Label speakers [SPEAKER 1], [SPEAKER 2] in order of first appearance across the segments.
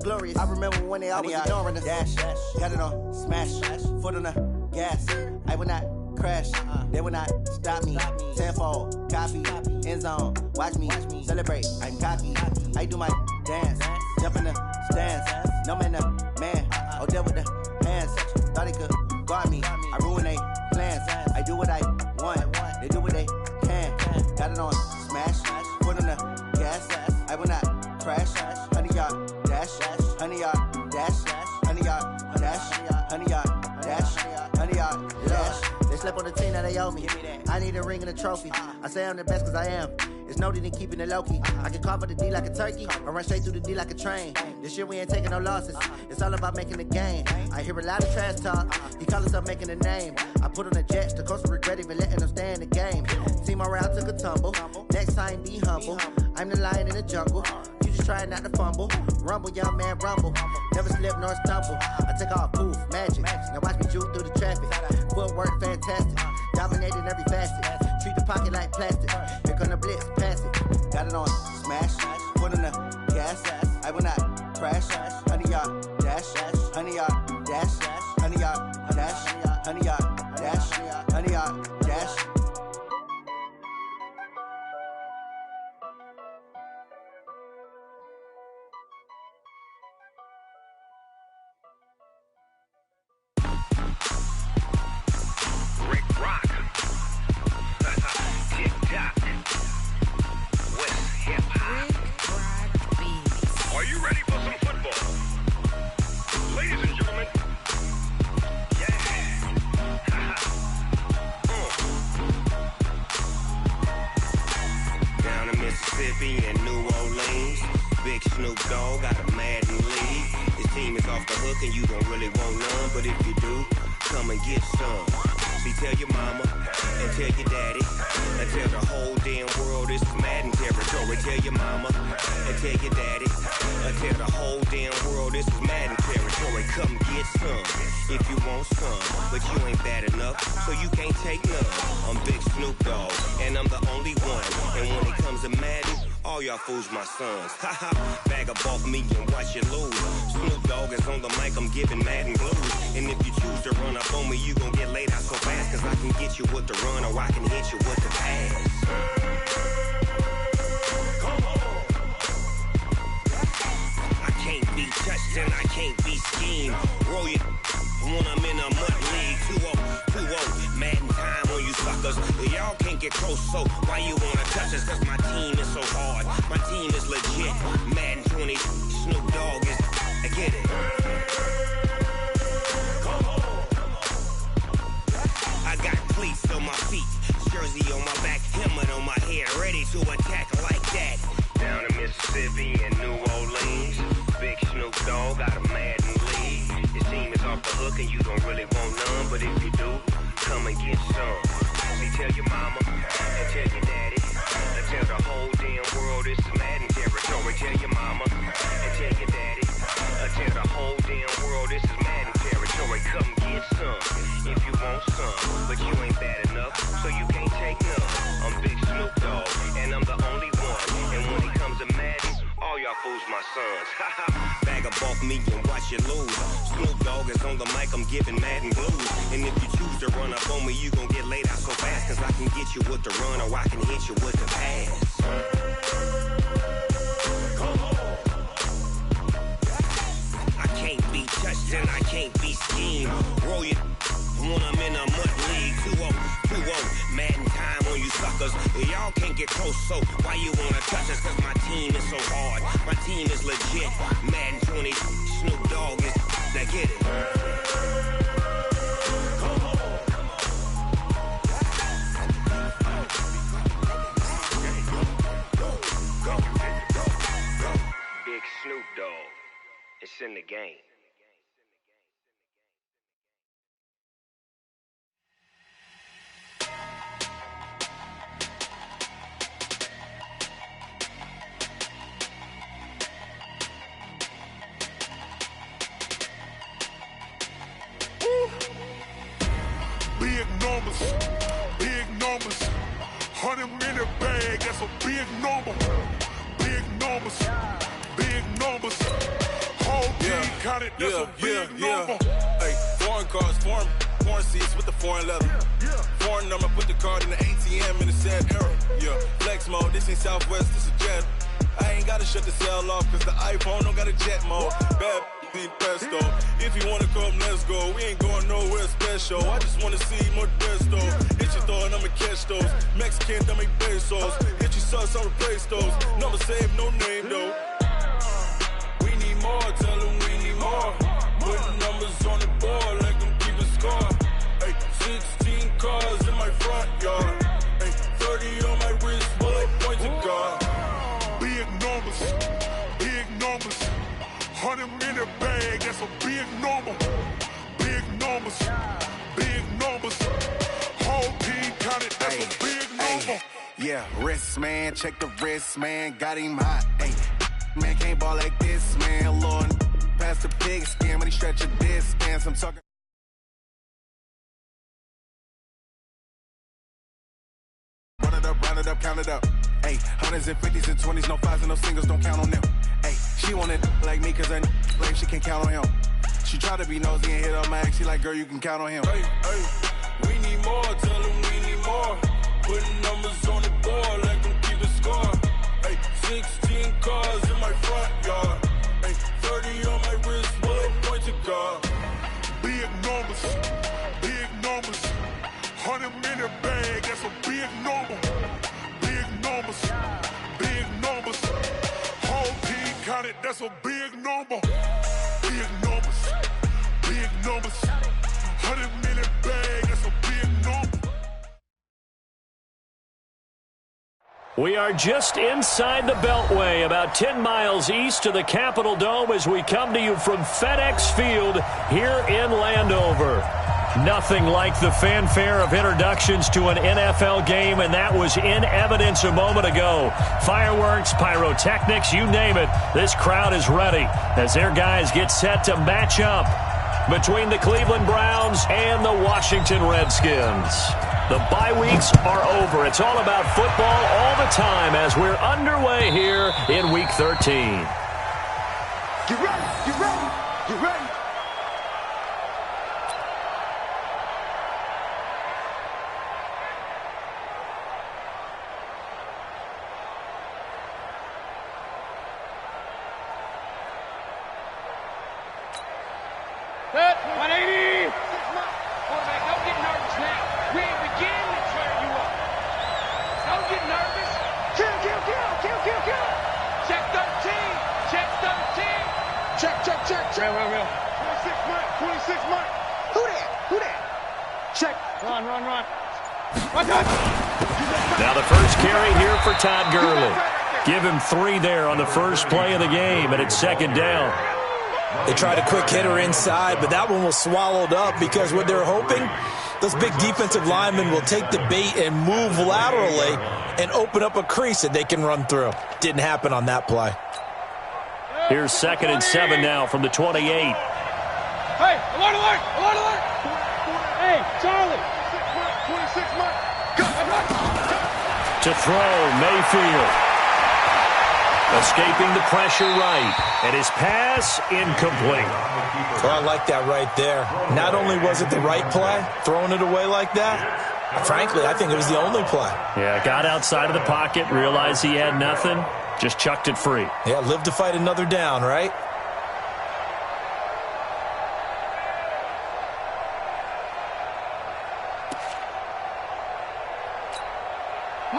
[SPEAKER 1] glorious. I remember when they always ignoring us. Dash, got it on, smash, foot on the gas. I will not crash, they will not stop me. Tenfold, copy, end zone, watch me celebrate. I'm cocky, I do my dance, jump in the stands. No man, man, oh there with the hands. Thought he could guard me, I ruin they plans. I do what I want, they do what they can. Got it on, smash, foot on the gas. I will not crash, 100-yard dash, 100-yard dash, 100-yard dash, 100-yard dash, 100-yard dash. They slept on the team that they owe me. I need a ring and a trophy. I say I'm the best cause I am. It's no need in keeping it low-key. I can carve the D like a turkey, or run straight through the D like a train. This year we ain't taking no losses. It's all about making the game. I hear a lot of trash talk. He call himself making a name. I put on the jets, the coach will regret even letting them stay in the game. Team around took a tumble. Next time be humble. I'm the lion in the jungle. You just trying not to fumble. Rumble, young man, rumble. Never slip nor stumble. I take off, poof, magic. Now watch me juke through the traffic. Footwork fantastic. Dominating every facet. Treat the pocket like plastic. Here come the blitz, pass it. Got it on, smash. Foot on the gas. I will not crash. 100-yard dash. 100-yard dash. 100-yard dash. 100-yard dash. 100-yard dash.
[SPEAKER 2] In New Orleans, Big Snoop Dogg got a Madden league. His team is off the hook and you don't really want none, but if you do, come and get some. See, tell your mama and tell your daddy and tell the whole damn world this is Madden territory. Tell your mama and tell your daddy and tell the whole damn world this is Madden territory. Come get some if you want some, but you ain't bad enough, so you can't take none. I'm Big Snoop Dogg and I'm the only one, and when it comes to Madden, all y'all fools my sons. Haha, bag up off me and watch you lose. Snoop Dogg is on the mic, I'm giving Madden blues. And if you choose to run up on me, you gon' get laid out so fast, cause I can get you with the run or I can hit you with the pass. Come on. I can't be touched and I can't be schemed. Roll you when I'm in a mud league. 2-0, 2-0, Madden time on you suckers. Y'all can't get close, so why you wanna touch us? Cause my team is so hard, my team is legit. Madden 20, Snoop Dogg is, I get it. Come on. I got cleats on my feet, jersey on my back, helmet on my head, ready to attack like that. Down in Mississippi and New Orleans, Big Snoop Dogg got a Madden league. His team is off the hook and you don't really want none, but if you do, come and get some. See, tell your mama and tell your daddy and tell the whole damn world this is Madden territory. Tell your mama and tell your daddy and tell the whole damn world this is Madden territory. Come get some if you want some, but you ain't bad enough, so you can't take none. I'm Big Snoop Dogg and I'm the only one, and when it comes to Madden, all y'all fools my sons. Bag up off me and watch you lose. Snoop Dogg is on the mic, I'm giving Madden blues. And if you choose to run up on me, you gon' get laid out so fast, cause I can get you with the run or I can hit you with the pass. Come on. I can't be touched and I can't be schemed. Roll you when I'm in a mud league. 2-0, 2-0, Madden time on you suckers. Y'all can't get close, so why you wanna touch us? Cause my team is so hard, my team is legit. Madden 20, Snoop Dogg is, now get it. Come on. Go. Big Snoop Dogg, it's in the game.
[SPEAKER 3] Big numbers, 100-minute bag, that's a big number. Big numbers, counted, that's a big number.
[SPEAKER 4] Hey, foreign cars, foreign seats with the foreign leather. Foreign number, put the card in the ATM in the sad era. Yeah, flex mode, this ain't Southwest, this is Jet. I ain't gotta shut the cell off, cause the iPhone don't got a jet mode. Bad pesto. If you wanna come, let's go. We ain't going nowhere special. I just wanna see more desto. Hit your throw and I'ma catch those. Mexican, don't make pesos. Hit your sauce, I'll replace those. Number save, no name though. We need more, tell them we need more. Putting numbers on the board, let them keep a score. Hey, 16 cars in my front yard. Hey, 30 on my wrist, bullet points of God.
[SPEAKER 3] Big numbers, big numbers. 100 minute bag, that's a big number. Big numbers, big numbers. Whole team counted, that's a big number.
[SPEAKER 1] Yeah, wrist man, check the wrist man, got him hot. Hey, man can't ball like this, man. Lord, past the pig skin when he stretch a distance. I'm talking. Round it up, count it up. Hey, hundreds and fifties and 20s, no fives and no singles, don't count on them. Hey, she want it like me, cause her like she can't count on him. She try to be nosy and hit on my ex, she like, girl, you can count on him.
[SPEAKER 4] Hey, we need more, tell them we need more. Putting numbers on the board, let them keep a score. Hey, 16 cars in my front yard. Hey, 30 on my wrist, bullet points of God.
[SPEAKER 3] Big numbers, big numbers. 100 minute bag, that's a big number. Big numbers, big numbers. Whole team counted, that's a big number. Big numbers, big numbers. 100 minute bag, that's a big number.
[SPEAKER 5] We are just inside the Beltway, about 10 miles east of the Capitol Dome as we come to you from FedEx Field here in Landover. Nothing like the fanfare of introductions to an NFL game, and that was in evidence a moment ago. Fireworks, pyrotechnics, you name it. This crowd is ready as their guys get set to match up between the Cleveland Browns and the Washington Redskins. The bye weeks are over. It's all about football all the time as we're underway here in Week 13.
[SPEAKER 3] Get ready, get ready, get ready.
[SPEAKER 6] Set, 180. Quarterback, don't get nervous now. We ain't beginning to turn you up. Don't get nervous. Kill. Check 13. Check 13. Check. Real.
[SPEAKER 3] 26 Mike.
[SPEAKER 6] Who that? Check. Run.
[SPEAKER 5] Now the first carry here for Todd Gurley. Give him 3 there on the first play of the game, and it's second down.
[SPEAKER 7] They tried a quick hitter inside, but that one was swallowed up because what they're hoping, those big defensive linemen will take the bait and move laterally and open up a crease that they can run through. Didn't happen on that play.
[SPEAKER 5] Here's 2nd and 7 now from the 28.
[SPEAKER 6] Hey, alert. Hey, Charlie.
[SPEAKER 3] 26 Mike.
[SPEAKER 5] To throw, Mayfield. Escaping the pressure right, and his pass incomplete.
[SPEAKER 7] Well, I like that right there. Not only was it the right play, throwing it away like that, frankly, I think it was the only play.
[SPEAKER 5] Yeah, got outside of the pocket, realized he had nothing, just chucked it free.
[SPEAKER 7] Yeah, live to fight another down, right?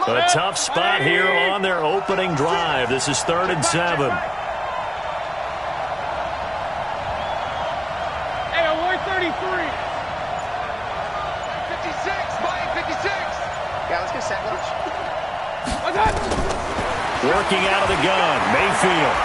[SPEAKER 5] A tough spot here on their opening drive. This is 3rd and 7.
[SPEAKER 6] Hey, on 133. 56. Yeah, let's get set.
[SPEAKER 5] Working out of the gun, Mayfield.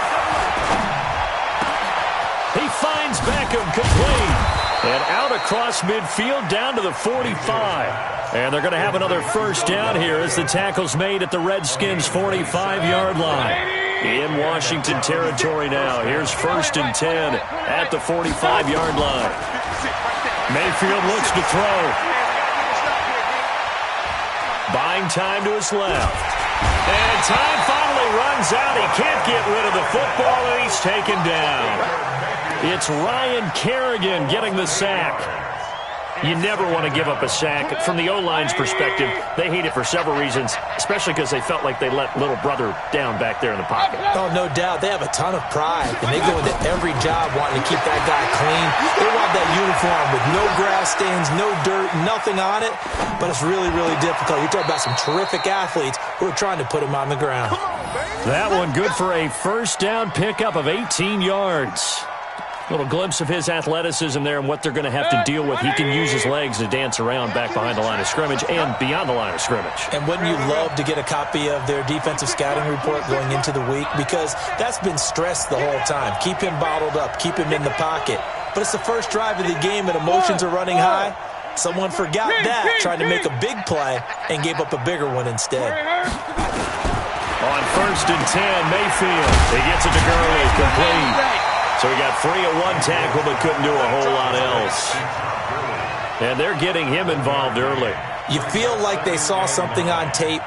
[SPEAKER 5] He finds Beckham complete. And out across midfield down to the 45. And they're going to have another first down here as the tackle's made at the Redskins' 45-yard line. In Washington territory now. Here's 1st and 10 at the 45-yard line. Mayfield looks to throw. Buying time to his left. And time finally runs out. He can't get rid of the football, and he's taken down. It's Ryan Kerrigan getting the sack. You never want to give up a sack. From the O-line's perspective, they hate it for several reasons, especially because they felt like they let little brother down back there in the pocket.
[SPEAKER 7] Oh, no doubt. They have a ton of pride, and they go into every job wanting to keep that guy clean. They want that uniform with no grass stains, no dirt, nothing on it, but it's really, really difficult. You're talking about some terrific athletes who are trying to put him on the ground.
[SPEAKER 5] That one good for a first down pickup of 18 yards. Little glimpse of his athleticism there and what they're going to have to deal with. He can use his legs to dance around back behind the line of scrimmage and beyond the line of scrimmage.
[SPEAKER 7] And wouldn't you love to get a copy of their defensive scouting report going into the week? Because that's been stressed the whole time. Keep him bottled up. Keep him in the pocket. But it's the first drive of the game and emotions are running high. Someone forgot that, trying to make a big play, and gave up a bigger one instead.
[SPEAKER 5] On 1st and 10, Mayfield. He gets it to Gurley, complete. So he got free of one tackle but couldn't do a whole lot else. And they're getting him involved early.
[SPEAKER 7] You feel like they saw something on tape,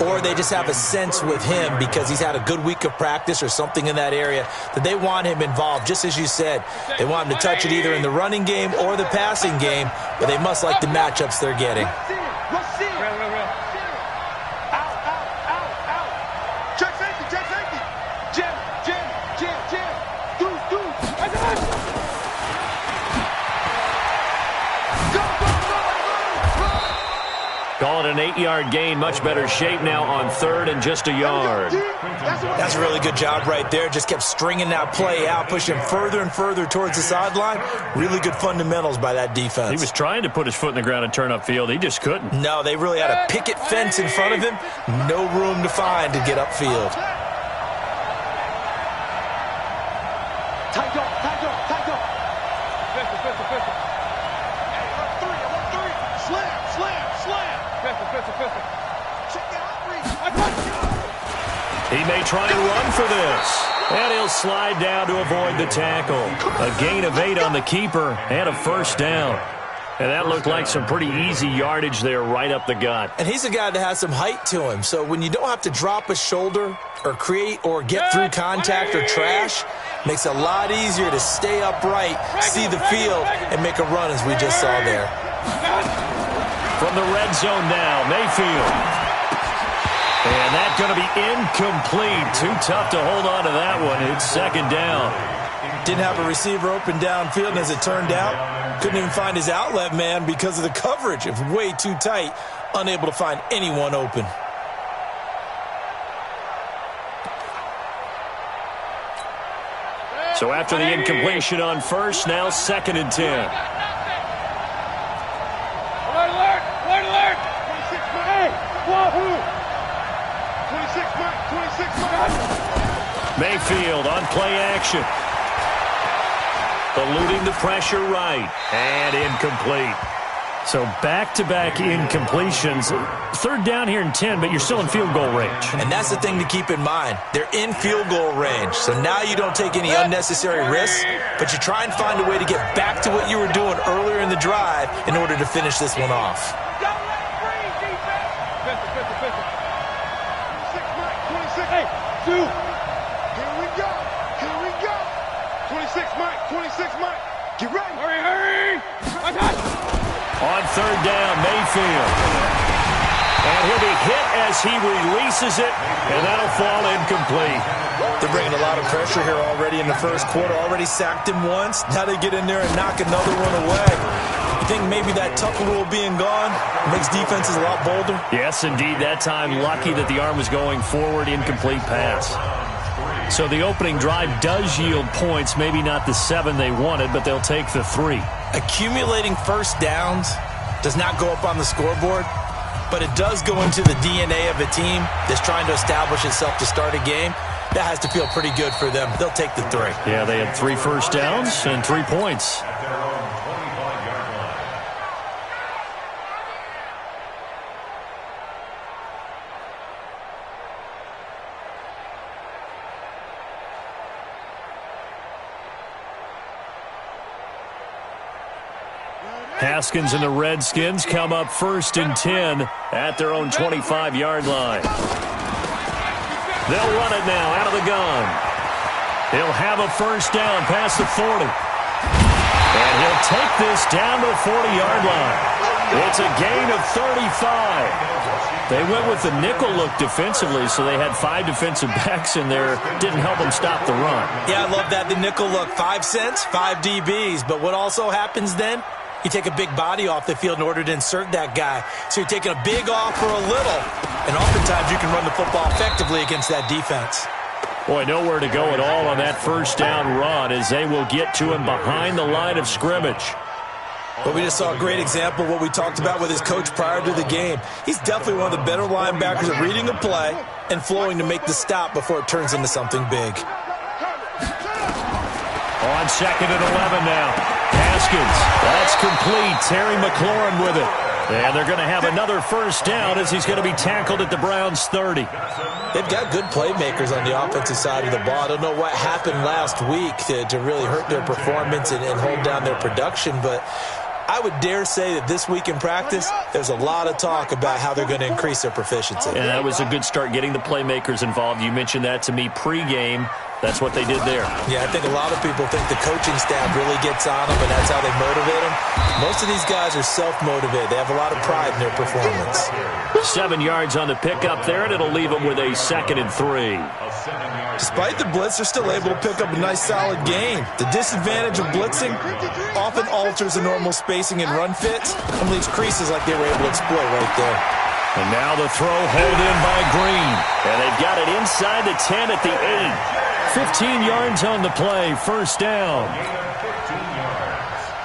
[SPEAKER 7] or they just have a sense with him because he's had a good week of practice or something in that area that they want him involved. Just as you said, they want him to touch it either in the running game or the passing game, but they must like the matchups they're getting.
[SPEAKER 5] Call it an 8-yard gain. Much better shape now on 3rd and just a yard.
[SPEAKER 7] That's a really good job right there. Just kept stringing that play out, pushing further and further towards the sideline. Really good fundamentals by that defense. He
[SPEAKER 5] was trying to put his foot in the ground and turn upfield. He just couldn't.
[SPEAKER 7] No, they really had a picket fence in front of him. No room to find to get upfield.
[SPEAKER 5] He may try and run for this. And he'll slide down to avoid the tackle. A gain of 8 on the keeper and a first down. And that looked like some pretty easy yardage there right up the gut.
[SPEAKER 7] And he's a guy that has some height to him. So when you don't have to drop a shoulder or create or get through contact or trash, makes it a lot easier to stay upright, see the field, and make a run as we just saw there.
[SPEAKER 5] From the red zone now, Mayfield. And that's going to be incomplete. Too tough to hold on to that one. It's 2nd down.
[SPEAKER 7] Didn't have a receiver open downfield, and as it turned out, couldn't even find his outlet man because of the coverage. It was way too tight, unable to find anyone open.
[SPEAKER 5] So after the incompletion on 1st, now 2nd and 10.
[SPEAKER 6] Alert! 26, hey! Wahoo! 26,
[SPEAKER 5] Mayfield on play action. Eluding the pressure right. And incomplete. So back-to-back incompletions. 3rd down here and 10, but you're still in field goal range.
[SPEAKER 7] And that's the thing to keep in mind. They're in field goal range. So now you don't take any unnecessary risks, but you try and find a way to get back to what you were doing earlier in the drive in order to finish this one off.
[SPEAKER 6] Here we go. 26, Mike. Get ready. Hurry.
[SPEAKER 5] On 3rd down, Mayfield. And he'll be hit as he releases it, and that'll fall incomplete.
[SPEAKER 7] They're bringing a lot of pressure here already in the first quarter. Already sacked him once. Now they get in there and knock another one away. You think maybe that tuck rule being gone makes defenses a lot bolder?
[SPEAKER 5] Yes, indeed. That time, lucky that the arm was going forward, incomplete pass. So the opening drive does yield points, maybe not the 7 they wanted, but they'll take the 3.
[SPEAKER 7] Accumulating first downs does not go up on the scoreboard, but it does go into the DNA of a team that's trying to establish itself to start a game. That has to feel pretty good for them. They'll take the 3.
[SPEAKER 5] Yeah, they had 3 first downs and 3 points. Haskins and the Redskins come up 1st and 10 at their own 25-yard line. They'll run it now out of the gun. He'll have a first down past the 40. And he'll take this down to the 40-yard line. It's a gain of 35. They went with the nickel look defensively, so they had 5 defensive backs in there. Didn't help them stop the run.
[SPEAKER 7] Yeah, I love that, the nickel look. 5 cents, 5 DBs. But what also happens then? You take a big body off the field in order to insert that guy. So you're taking a big off for a little. And oftentimes you can run the football effectively against that defense.
[SPEAKER 5] Boy, nowhere to go at all on that first down run as they will get to him behind the line of scrimmage.
[SPEAKER 7] But we just saw a great example of what we talked about with his coach prior to the game. He's definitely one of the better linebackers at reading a play and flowing to make the stop before it turns into something big.
[SPEAKER 5] On 2nd and 11 now. Haskins, that's complete. Terry McLaurin with it. And they're going to have another first down as he's going to be tackled at the Browns' 30.
[SPEAKER 7] They've got good playmakers on the offensive side of the ball. I don't know what happened last week to really hurt their performance and hold down their production, but I would dare say that this week in practice, there's a lot of talk about how they're going to increase their proficiency.
[SPEAKER 5] And that was a good start getting the playmakers involved. You mentioned that to me pregame. That's what they did there.
[SPEAKER 7] Yeah, I think a lot of people think the coaching staff really gets on them, and that's how they motivate them. Most of these guys are self-motivated. They have a lot of pride in their performance.
[SPEAKER 5] 7 yards on the pickup there, and it'll leave them with a 2nd and 3.
[SPEAKER 7] Despite the blitz, they're still able to pick up a nice, solid gain. The disadvantage of blitzing often alters the normal spacing and run fits and leaves creases like they were able to exploit right there.
[SPEAKER 5] And now the throw hauled in by Green. And they've got it inside the 10 at the 8. 15 yards on the play, first down.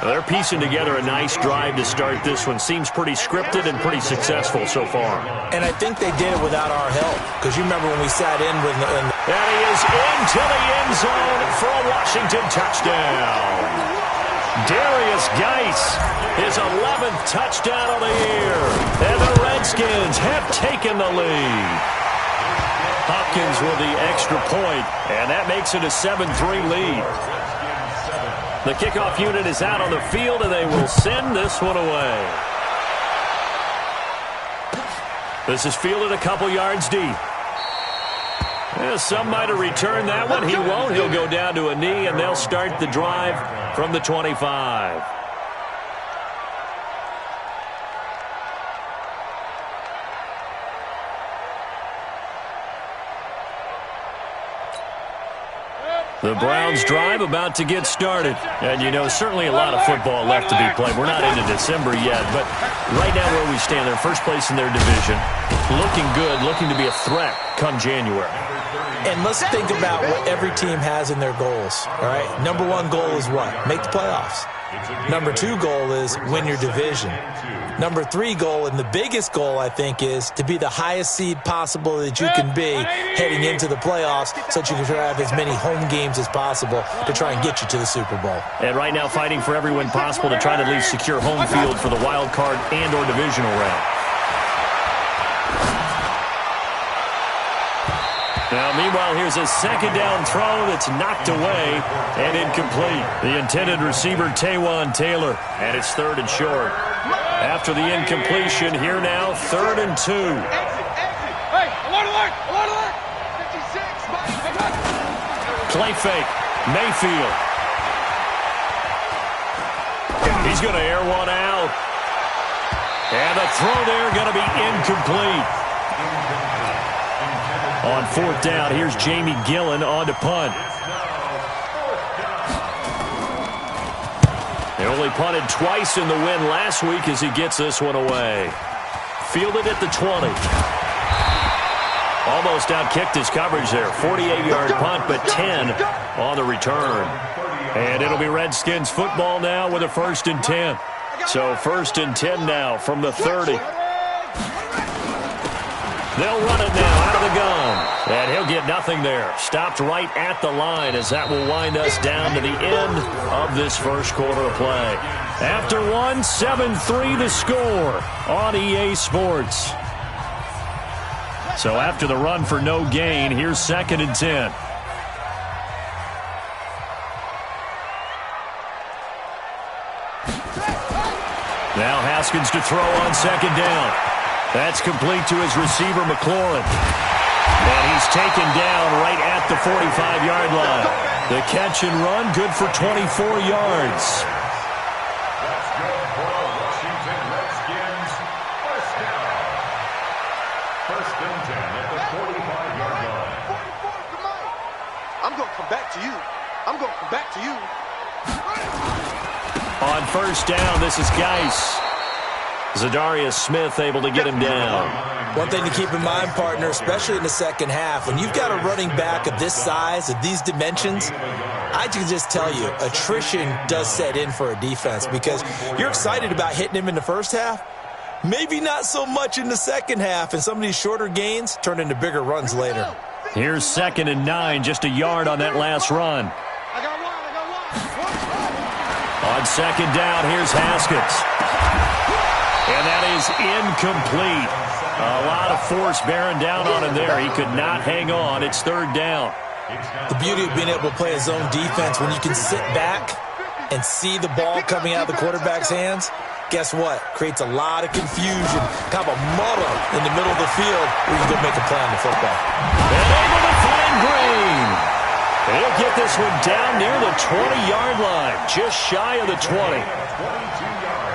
[SPEAKER 5] They're piecing together a nice drive to start this one. Seems pretty scripted and pretty successful so far.
[SPEAKER 7] And I think they did it without our help. Because you remember when we sat in with...
[SPEAKER 5] And he is into the end zone for a Washington touchdown. Darius Geis, his 11th touchdown of the year. And the Redskins have taken the lead. Hopkins with the extra point, and that makes it a 7-3 lead. The kickoff unit is out on the field, and they will send this one away. This is fielded a couple yards deep. Yeah, some might have returned that one. He won't. He'll go down to a knee, and they'll start the drive from the 25. The Browns drive about to get started. And, you know, certainly a lot of football left to be played. We're not into December yet, but right now where we stand, they're first place in their division. Looking good, looking to be a threat come January.
[SPEAKER 7] And let's think about what every team has in their goals, all right? Number 1 goal is what? Make the playoffs. Number 2 goal is win your division. Number 3 goal, and the biggest goal, I think, is to be the highest seed possible that you can be heading into the playoffs so that you can have as many home games as possible to try and get you to the Super Bowl.
[SPEAKER 5] And right now fighting for every win possible to try to at least secure home field for the wild card and or divisional round. Now, meanwhile, here's a second down throw that's knocked away and incomplete. The intended receiver, Taywan Taylor, and it's 3rd and short. After the incompletion, here now, 3rd and 2.
[SPEAKER 6] Hey, alert! 56.
[SPEAKER 5] Play fake. Mayfield. He's going to air one out. And the throw there going to be incomplete. On 4th down, here's Jamie Gillen on to punt. They only punted twice in the win last week as he gets this one away. Fielded at the 20. Almost outkicked his coverage there. 48-yard punt, but 10 on the return. And it'll be Redskins football now with a 1st and 10. So 1st and 10 now from the 30. They'll run it now out of the gun. And he'll get nothing there. Stopped right at the line as that will wind us down to the end of this first quarter of play. After one, 7-3 the score on EA Sports. So after the run for no gain, here's 2nd and 10. Now Haskins to throw on 2nd down. That's complete to his receiver, McLaurin. And he's taken down right at the 45-yard line. The catch and run, good for 24 yards.
[SPEAKER 8] That's good for the Washington Redskins. First down. First and 10 at the 45-yard line.
[SPEAKER 6] I'm going to come back to you. I'm going to come back to you.
[SPEAKER 5] On first down, this is Geis. Zadarius Smith able to get him down.
[SPEAKER 7] One thing to keep in mind, partner, especially in the second half, when you've got a running back of this size, of these dimensions, I can just tell you, attrition does set in for a defense because you're excited about hitting him in the first half. Maybe not so much in the second half, and some of these shorter gains turn into bigger runs later.
[SPEAKER 5] Here's 2nd and 9, just a yard on that last run. On second down, here's Haskins. And that is incomplete. A lot of force bearing down on him there. He could not hang on. It's 3rd down.
[SPEAKER 7] The beauty of being able to play a zone defense when you can sit back and see the ball coming out of the quarterback's hands, guess what? Creates a lot of confusion, kind of a muddle in the middle of the field where you can go make a play on the football.
[SPEAKER 5] And able to find Green. He'll get this one down near the 20-yard line, just shy of the 20.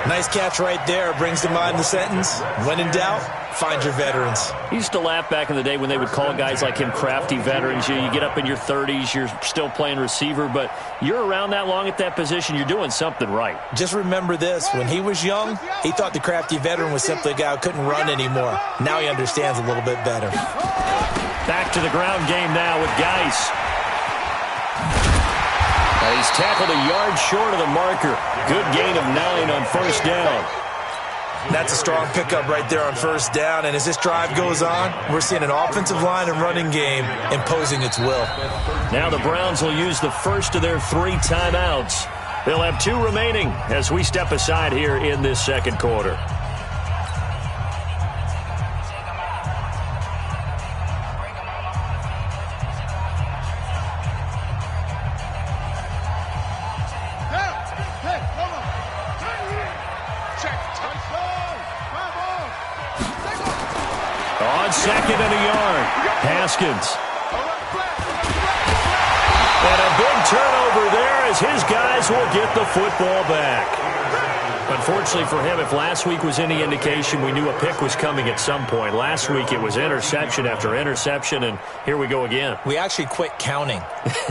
[SPEAKER 7] Nice catch right there. Brings to mind the sentence, when in doubt, find your veterans.
[SPEAKER 5] He used to laugh back in the day when they would call guys like him crafty veterans. You get up in your 30s, you're still playing receiver, but you're around that long at that position, you're doing something right.
[SPEAKER 7] Just remember this, when he was young, he thought the crafty veteran was simply a guy who couldn't run anymore. Now he understands a little bit better.
[SPEAKER 5] Back to the ground game now with Geis. He's tackled a yard short of the marker. Good gain of 9 on first down.
[SPEAKER 7] That's a strong pickup right there on first down. And as this drive goes on, we're seeing an offensive line and running game imposing its will.
[SPEAKER 5] Now the Browns will use the first of their 3 timeouts. They'll have 2 remaining as we step aside here in this second quarter. On 2nd and a yard, Haskins. And a big turnover there as his guys will get the football back. Unfortunately for him, if last week was any indication, we knew a pick was coming at some point. Last week it was interception after interception, and here we go again.
[SPEAKER 7] We actually quit counting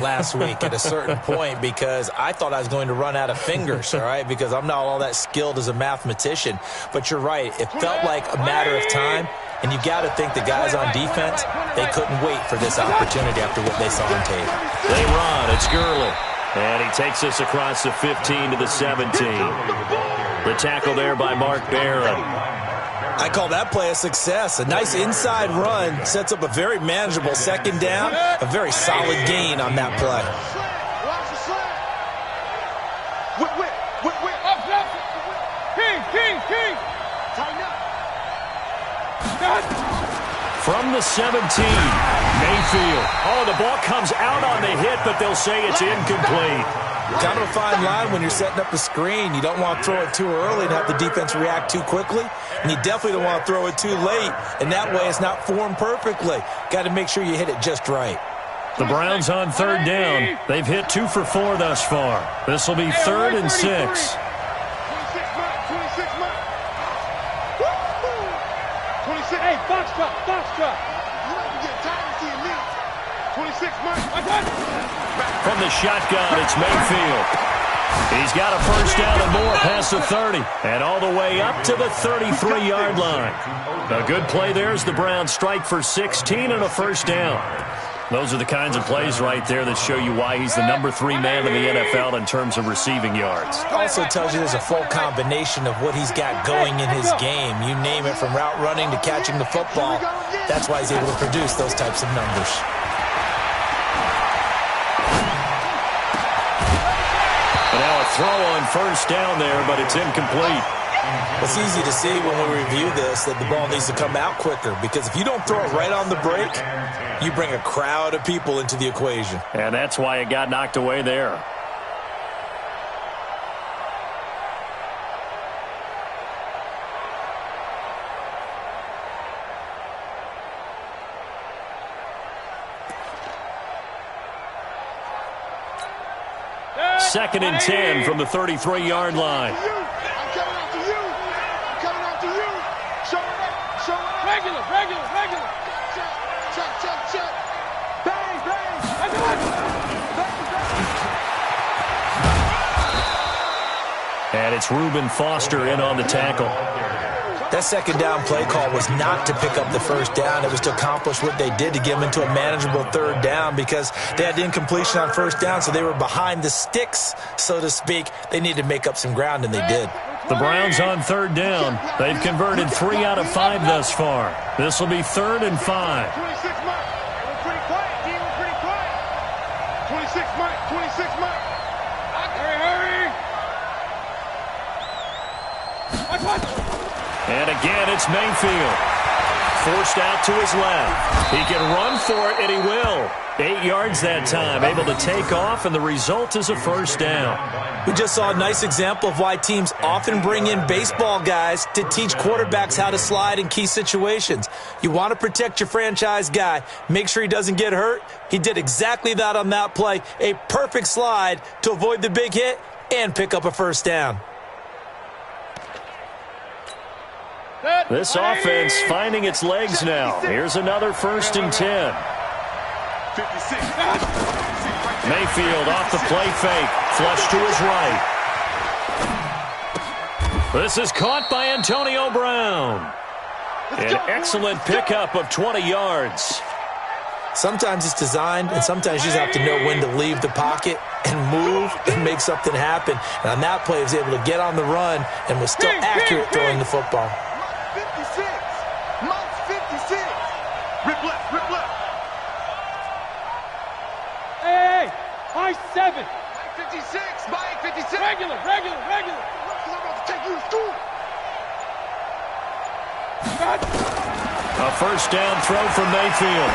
[SPEAKER 7] last week at a certain point because I thought I was going to run out of fingers, all right, because I'm not all that skilled as a mathematician. But you're right. It felt like a matter of time. And you got to think the guys on defense, they couldn't wait for this opportunity after what they saw on tape.
[SPEAKER 5] They run. It's Gurley. And he takes us across the 15 to the 17. The tackle there by Mark Barron.
[SPEAKER 7] I call that play a success. A nice inside run sets up a very manageable second down. A very solid gain on that play.
[SPEAKER 5] From the 17, Mayfield. Oh, the ball comes out on the hit, but they'll say it's incomplete.
[SPEAKER 7] Kind of a fine line when you're setting up a screen. You don't want to throw it too early and have the defense react too quickly. And you definitely don't want to throw it too late. And that way it's not formed perfectly. Got to make sure you hit it just right.
[SPEAKER 5] The Browns on 3rd down. They've hit 2 for 4 thus far. This will be 3rd and 6.
[SPEAKER 6] 26, hey, box drop. You like to get tired of seeing me. 26,
[SPEAKER 5] From the shotgun, it's Mayfield. He's got a first down and more past the 30. And all the way up to the 33-yard line. A good play there as the Browns strike for 16 and a first down. Those are the kinds of plays right there that show you why he's the number 3 man in the NFL in terms of receiving yards.
[SPEAKER 7] Also tells you there's a full combination of what he's got going in his game. You name it, from route running to catching the football. That's why he's able to produce those types of numbers.
[SPEAKER 5] And now a throw on first down there, but it's incomplete.
[SPEAKER 7] It's easy to see when we review this that the ball needs to come out quicker, because if you don't throw it right on the break, you bring a crowd of people into the equation.
[SPEAKER 5] And that's why it got knocked away there. 2nd and 10 from the 33-yard line.
[SPEAKER 6] I'm coming after you. I'm coming after you. Show it up. Show it up. Regular. Check. Bang. Bang.
[SPEAKER 5] And it's Reuben Foster in on the tackle.
[SPEAKER 7] That second down play call was not to pick up the first down. It was to accomplish what they did, to get them into a manageable third down, because they had incompletion on first down, so they were behind the sticks, so to speak. They needed to make up some ground, and they did.
[SPEAKER 5] The Browns on third down. They've converted 3 out of 5 thus far. This will be 3rd and 5.
[SPEAKER 6] 26 Mike. We're pretty quiet, D. We're pretty quiet. 26 Mike. Hurry. Watch.
[SPEAKER 5] And again, it's Mayfield. Forced out to his left. He can run for it, and he will. 8 yards that time, able to take off, and the result is a first down.
[SPEAKER 7] We just saw a nice example of why teams often bring in baseball guys to teach quarterbacks how to slide in key situations. You want to protect your franchise guy. Make sure he doesn't get hurt. He did exactly that on that play. A perfect slide to avoid the big hit and pick up a first down.
[SPEAKER 5] This offense finding its legs now. Here's another 1st and 10. Mayfield off the play fake. Flush to his right. This is caught by Antonio Brown. An excellent pickup of 20 yards.
[SPEAKER 7] Sometimes it's designed, and sometimes you just have to know when to leave the pocket and move and make something happen. And on that play, he was able to get on the run and was still accurate throwing the football.
[SPEAKER 6] 56. Mike's 56. Rip left. Hey, Mike 7. Mike 56. Mike 56. Regular. I'm about to take you to school.
[SPEAKER 5] A first down throw from Mayfield.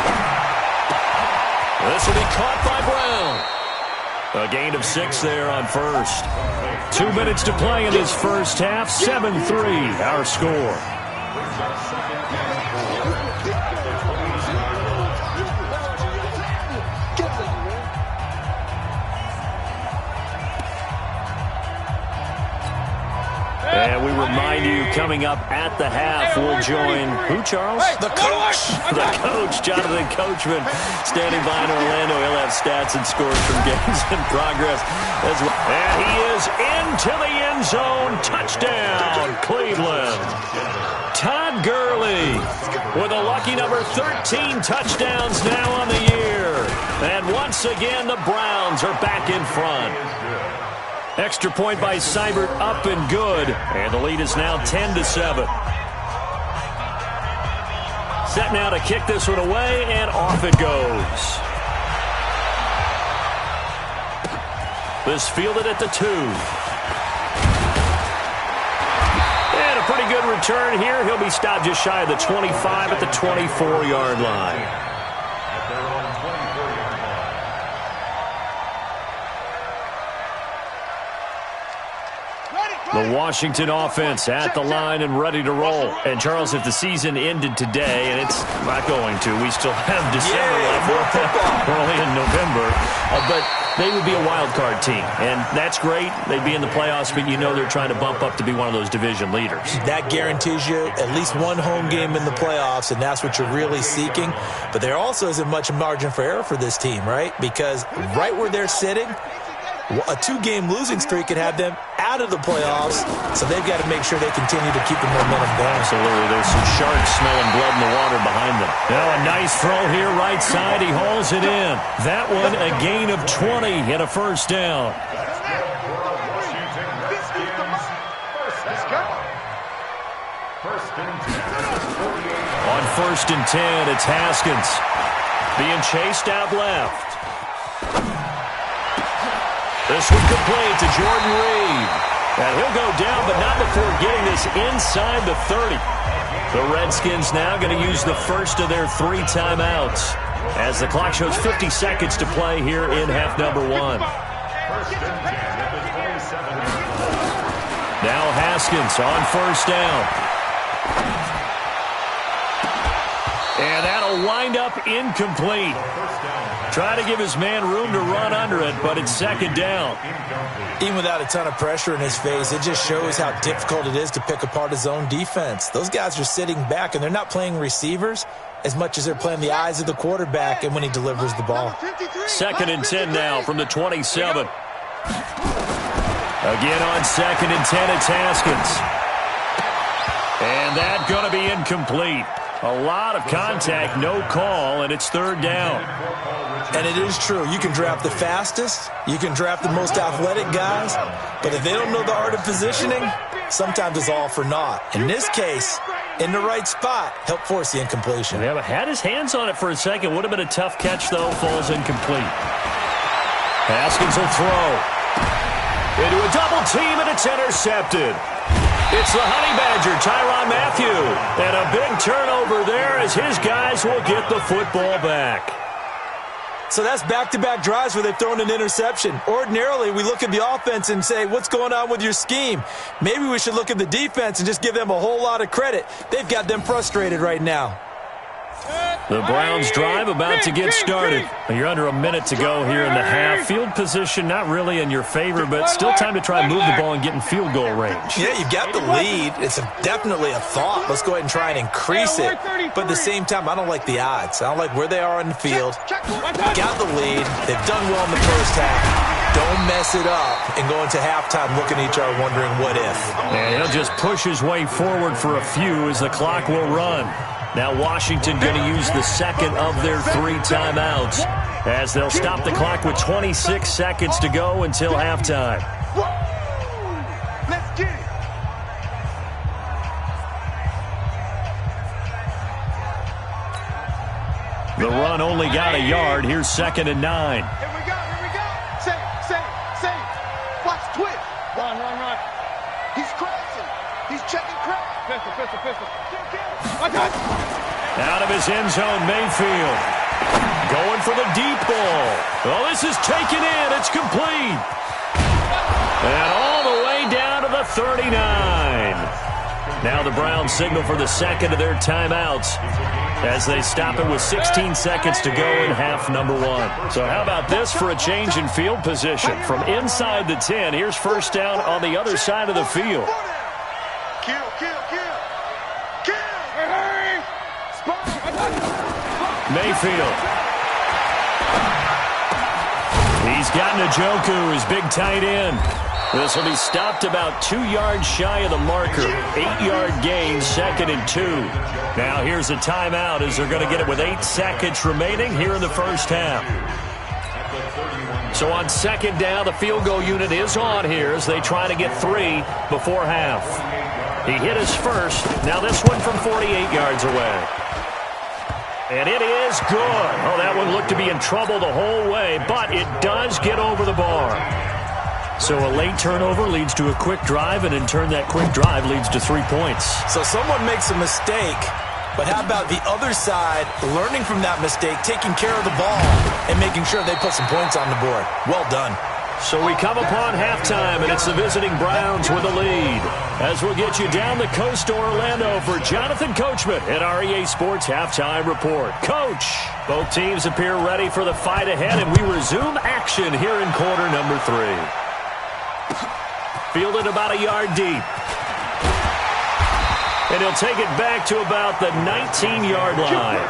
[SPEAKER 5] This will be caught by Brown. A gain of 6 there on first. 2 minutes to play in this first half. 7-3 our score. And we remind you, coming up at the half, we'll join who, Charles?
[SPEAKER 7] The coach.
[SPEAKER 5] The coach, Jonathan Coachman, standing by in Orlando. He'll have stats and scores from games in progress as well. And he is into the end zone. Touchdown, Cleveland. Todd Gurley with a lucky number 13 touchdowns now on the year. And once again, the Browns are back in front. Extra point by Seibert, up and good. And the lead is now 10-7. Set now to kick this one away, and off it goes. This fielded at the 2. And a pretty good return here. He'll be stopped just shy of the 25 at the 24-yard line. The Washington offense at the line and ready to roll. And, Charles, if the season ended today, and it's not going to, we still have December left. We're only in November. But they would be a wild card team. And that's great. They'd be in the playoffs, but you know they're trying to bump up to be one of those division leaders.
[SPEAKER 7] That guarantees you at least one home game in the playoffs, and that's what you're really seeking. But there also isn't much margin for error for this team, right? Because right where they're sitting, a 2-game losing streak could have them out of the playoffs, so they've got to make sure they continue to keep the momentum going.
[SPEAKER 5] Absolutely. There's some sharks smelling blood in the water behind them. Now a nice throw here, right side. He hauls it in. That one a gain of 20 and a first down. On 1st and 10, it's Haskins being chased out left. This one complete to Jordan Reed. And he'll go down, but not before getting this inside the 30. The Redskins now going to use the first of their 3 timeouts as the clock shows 50 seconds to play here in half number 1. Now Haskins on first down. And that'll wind up incomplete. Try to give his man room to run under it, but it's second down.
[SPEAKER 7] Even without a ton of pressure in his face, it just shows how difficult it is to pick apart his own defense. Those guys are sitting back, and they're not playing receivers as much as they're playing the eyes of the quarterback and when he delivers the ball.
[SPEAKER 5] Second and 10 now from the 27. Again on second and 10, it's Haskins. And that's going to be incomplete. A lot of contact, no call, and it's third down.
[SPEAKER 7] And it is true. You can draft the fastest. You can draft the most athletic guys. But if they don't know the art of positioning, sometimes it's all for naught. In this case, in the right spot, help force the incompletion.
[SPEAKER 5] Yeah, but had his hands on it for a second. Would have been a tough catch, though. Falls incomplete. Haskins will throw. Into a double team, and it's intercepted. It's the Honey Badger, Tyrann Mathieu. And a big turnover there as his guys will get the football back.
[SPEAKER 7] So that's back-to-back drives where they've thrown an interception. Ordinarily, we look at the offense and say, what's going on with your scheme? Maybe we should look at the defense and just give them a whole lot of credit. They've got them frustrated right now.
[SPEAKER 5] The Browns drive about to get started. You're under a minute to go here in the half. Field position not really in your favor, but still time to try and move the ball and get in field goal range.
[SPEAKER 7] Yeah, you've got the lead. It's definitely a thought. Let's go ahead and try and increase it. But at the same time, I don't like the odds. I don't like where they are in the field. Got the lead. They've done well in the first half. Don't mess it up and go into halftime looking at each other wondering what if.
[SPEAKER 5] And he'll just push his way forward for a few as the clock will run. Now Washington going to use the second of their 3 timeouts as they'll stop the clock with 26 seconds to go until halftime.
[SPEAKER 6] Let's get it.
[SPEAKER 5] The run only got a yard. Here's second and 9.
[SPEAKER 6] Here we go. Say it. Watch twist. Run. He's crashing. He's checking crash. Pistol.
[SPEAKER 5] Out of his end zone, Mayfield. Going for the deep ball. Oh, this is taken in. It's complete. And all the way down to the 39. Now the Browns signal for the second of their timeouts as they stop it with 16 seconds to go in half number 1. So how about this for a change in field position? From inside the 10, here's first down on the other side of the field.
[SPEAKER 6] Kill.
[SPEAKER 5] Mayfield. He's got Njoku, his big tight end. This will be stopped about 2 yards shy of the marker. 8-yard gain, second and 2. Now here's a timeout as they're going to get it with 8 seconds remaining here in the first half. So on second down, the field goal unit is on here as they try to get 3 before half. He hit his first. Now this one from 48 yards away. And it is good. Oh, that one looked to be in trouble the whole way, but it does get over the bar. So a late turnover leads to a quick drive, and in turn that quick drive leads to 3 points.
[SPEAKER 7] So someone makes a mistake, but how about the other side learning from that mistake, taking care of the ball, and making sure they put some points on the board? Well done.
[SPEAKER 5] So we come upon halftime, and it's the visiting Browns with a lead. As we'll get you down the coast to Orlando for Jonathan Coachman at REA Sports Halftime Report. Coach, both teams appear ready for the fight ahead, and we resume action here in quarter number 3. Fielded about a yard deep. And he'll take it back to about the 19-yard line.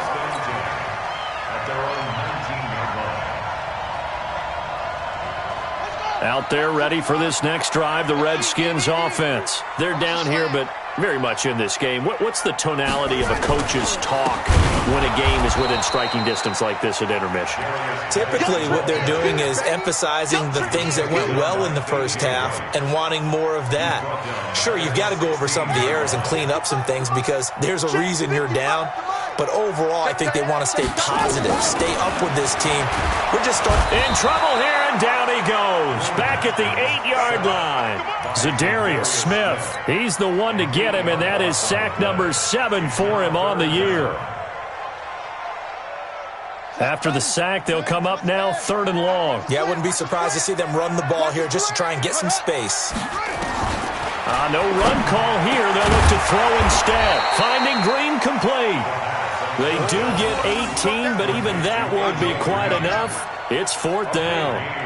[SPEAKER 5] Out there ready for this next drive, the Redskins offense. They're down here, but very much in this game. What's the tonality of a coach's talk when a game is within striking distance like this at intermission?
[SPEAKER 7] Typically, what they're doing is emphasizing the things that went well in the first half and wanting more of that. Sure, you've got to go over some of the errors and clean up some things because there's a reason you're down. But overall, I think they want to stay positive, stay up with this team. We're just starting.
[SPEAKER 5] In trouble here, and down he goes. Back at the 8-yard line. Zadarius Smith, he's the one to get him, and that is sack number 7 for him on the year. After the sack, they'll come up now 3rd and long.
[SPEAKER 7] Yeah, I wouldn't be surprised to see them run the ball here just to try and get some space.
[SPEAKER 5] No run call here. They'll look to throw instead. Finding Green complete. They do get 18, but even that won't be quite enough. It's 4th down.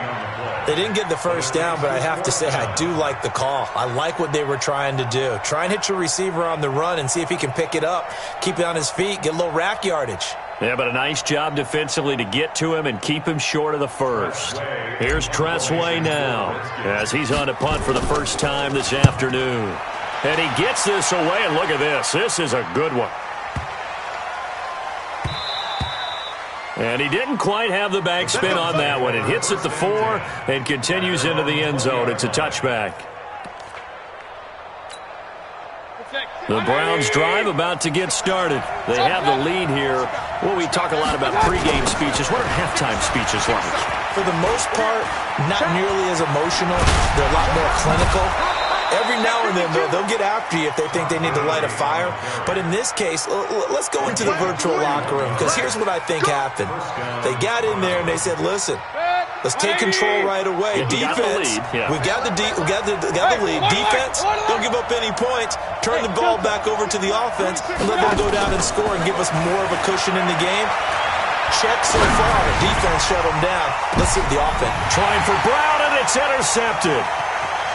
[SPEAKER 7] They didn't get the first down, but I have to say I do like the call. I like what they were trying to do. Try and hit your receiver on the run and see if he can pick it up, keep it on his feet, get a little rack yardage.
[SPEAKER 5] Yeah, but a nice job defensively to get to him and keep him short of the first. Here's Tressway now as he's on to punt for the first time this afternoon. And he gets this away, and look at this. This is a good one. And he didn't quite have the backspin on that one. It hits at the 4 and continues into the end zone. It's a touchback. The Browns drive about to get started. They have the lead here. Well, we talk a lot about pregame speeches. What are halftime speeches like?
[SPEAKER 7] For the most part, not nearly as emotional. They're a lot more clinical. Every now and then, they'll get after you if they think they need to light a fire. But in this case, let's go into the virtual locker room, because here's what I think happened. They got in there and they said, listen, let's take control right away. Defense, we got the lead. Defense, don't give up any points. Turn the ball back over to the offense and let them go down and score and give us more of a cushion in the game. Check so far. The defense shut them down. Let's see the offense.
[SPEAKER 5] Trying for Brown, and it's intercepted.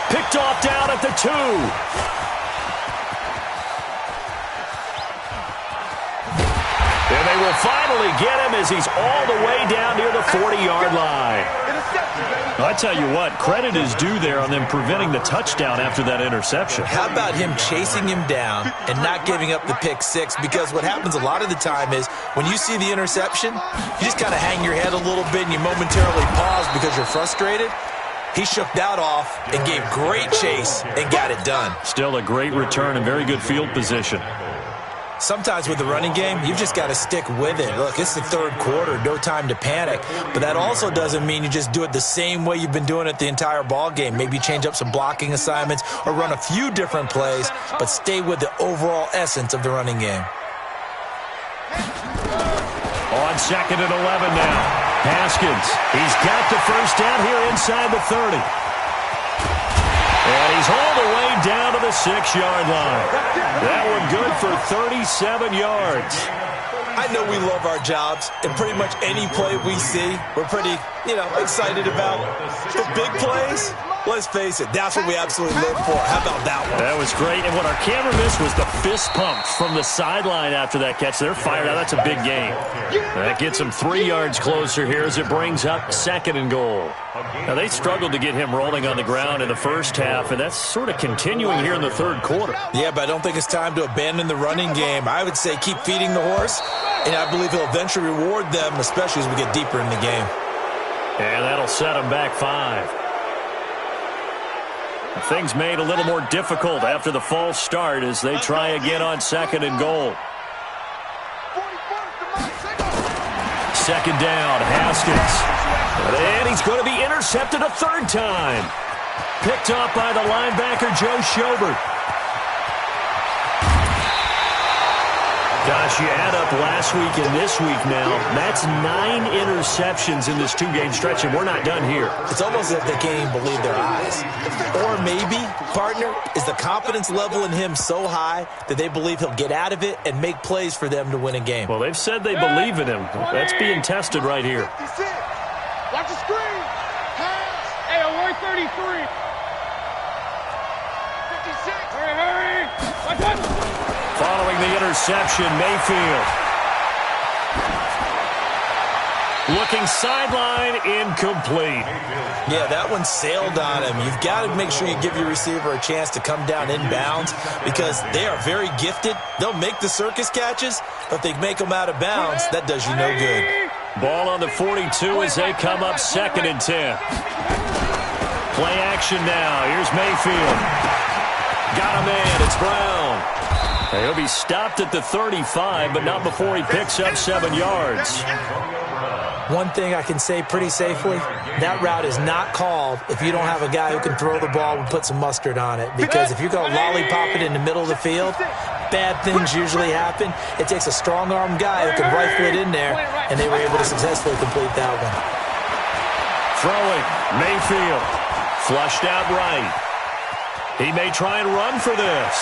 [SPEAKER 5] Picked off down at the 2. And they will finally get him as he's all the way down near the 40-yard line. I tell you what, credit is due there on them preventing the touchdown after that interception.
[SPEAKER 7] How about him chasing him down and not giving up the pick 6? Because what happens a lot of the time is when you see the interception, you just kind of hang your head a little bit and you momentarily pause because you're frustrated. He shook that off and gave great chase and got it done.
[SPEAKER 5] Still a great return and very good field position.
[SPEAKER 7] Sometimes with the running game, you've just got to stick with it. Look, it's the 3rd quarter, no time to panic. But that also doesn't mean you just do it the same way you've been doing it the entire ball game. Maybe change up some blocking assignments or run a few different plays, but stay with the overall essence of the running game.
[SPEAKER 5] On 2nd and 11 now. Haskins, he's got the first down here inside the 30. And he's all the way down to the 6-yard line. That one good for 37 yards.
[SPEAKER 7] I know we love our jobs, and pretty much any play we see, we're pretty, excited about. The big plays, let's face it, that's what we absolutely live for. How about that one?
[SPEAKER 5] That was great, and what our camera missed was the fist pump from the sideline after that catch. They're fired out. That's a big game. That gets them 3 yards closer here as it brings up 2nd and goal. Now, they struggled to get him rolling on the ground in the first half, and that's sort of continuing here in the 3rd quarter.
[SPEAKER 7] Yeah, but I don't think it's time to abandon the running game. I would say keep feeding the horse, and I believe he'll eventually reward them, especially as we get deeper in the game.
[SPEAKER 5] And that'll set them back 5. Things made a little more difficult after the false start as they try again on 2nd and goal. 2nd down, Haskins. And he's going to be intercepted a 3rd time. Picked up by the linebacker, Joe Schobert. Gosh, you add up last week and this week now, that's 9 interceptions in this 2-game stretch, and we're not done here.
[SPEAKER 7] It's almost as if they can't even believe their eyes. Or maybe, partner, is the confidence level in him so high that they believe he'll get out of it and make plays for them to win a game.
[SPEAKER 5] Well, they've said they believe in him. That's being tested right here.
[SPEAKER 6] Watch the screen. Hey, we're 33. 56. Hurry. Watch.
[SPEAKER 5] Following the interception, Mayfield. Looking sideline, incomplete.
[SPEAKER 7] Yeah, that one sailed on him. You've got to make sure you give your receiver a chance to come down inbounds because they are very gifted. They'll make the circus catches, but if they make them out of bounds, that does you no good.
[SPEAKER 5] Ball on the 42 as they come up 2nd and 10. Play action now. Here's Mayfield. Got him in. It's Brown. He'll be stopped at the 35, but not before he picks up 7 yards.
[SPEAKER 7] One thing I can say pretty safely, that route is not called if you don't have a guy who can throw the ball and put some mustard on it. Because if you're going to lollipop it in the middle of the field, bad things usually happen. It takes a strong-armed guy who can rifle it in there, and they were able to successfully complete that one.
[SPEAKER 5] Throwing, Mayfield, flushed out right. He may try and run for this.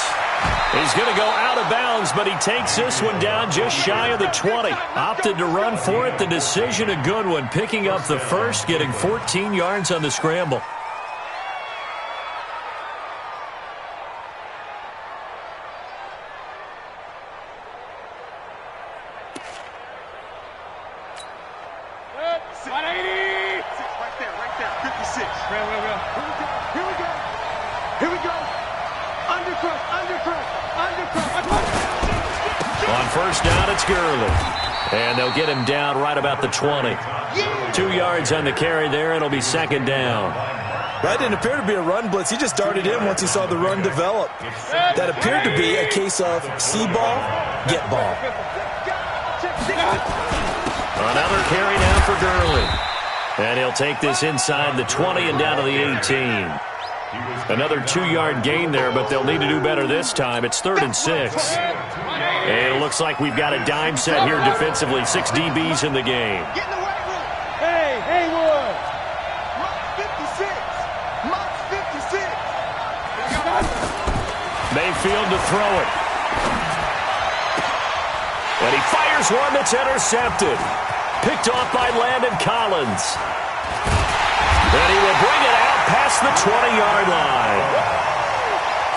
[SPEAKER 5] He's going to go out of bounds, but he takes this one down just shy of the 20. Opted to run for it. The decision a good one. Picking up the first, getting 14 yards on the scramble. On first down, it's Gurley. And they'll get him down right about the 20. 2 yards on the carry there. It'll be second down.
[SPEAKER 7] That didn't appear to be a run blitz. He just darted in once he saw the run develop. That appeared to be a case of see ball, get ball.
[SPEAKER 5] Another carry now for Gurley. And he'll take this inside the 20 and down to the 18. Another 2-yard gain there, but they'll need to do better this time. It's 3rd and 6. And it looks like we've got a dime set here defensively. 6 DBs in the game.
[SPEAKER 6] Hey, Haywood! Mark 56! Mark 56!
[SPEAKER 5] Mayfield to throw it. And he fires one that's intercepted. Picked off by Landon Collins. And he will bring it out past the 20-yard line.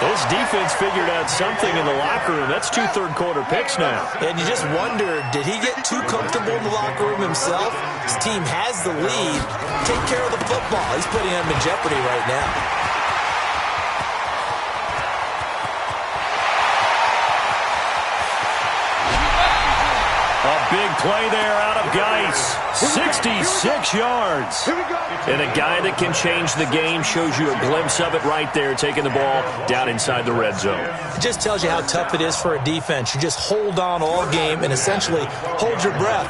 [SPEAKER 5] This defense figured out something in the locker room. That's 2 third-quarter picks now.
[SPEAKER 7] And you just wonder, did he get too comfortable in the locker room himself? His team has the lead. Take care of the football. He's putting them in jeopardy right now.
[SPEAKER 5] A big play there out of Geis. 66 yards. And a guy that can change the game, shows you a glimpse of it right there, taking the ball down inside the red zone.
[SPEAKER 7] It just tells you how tough it is for a defense. You just hold on all game and essentially hold your breath.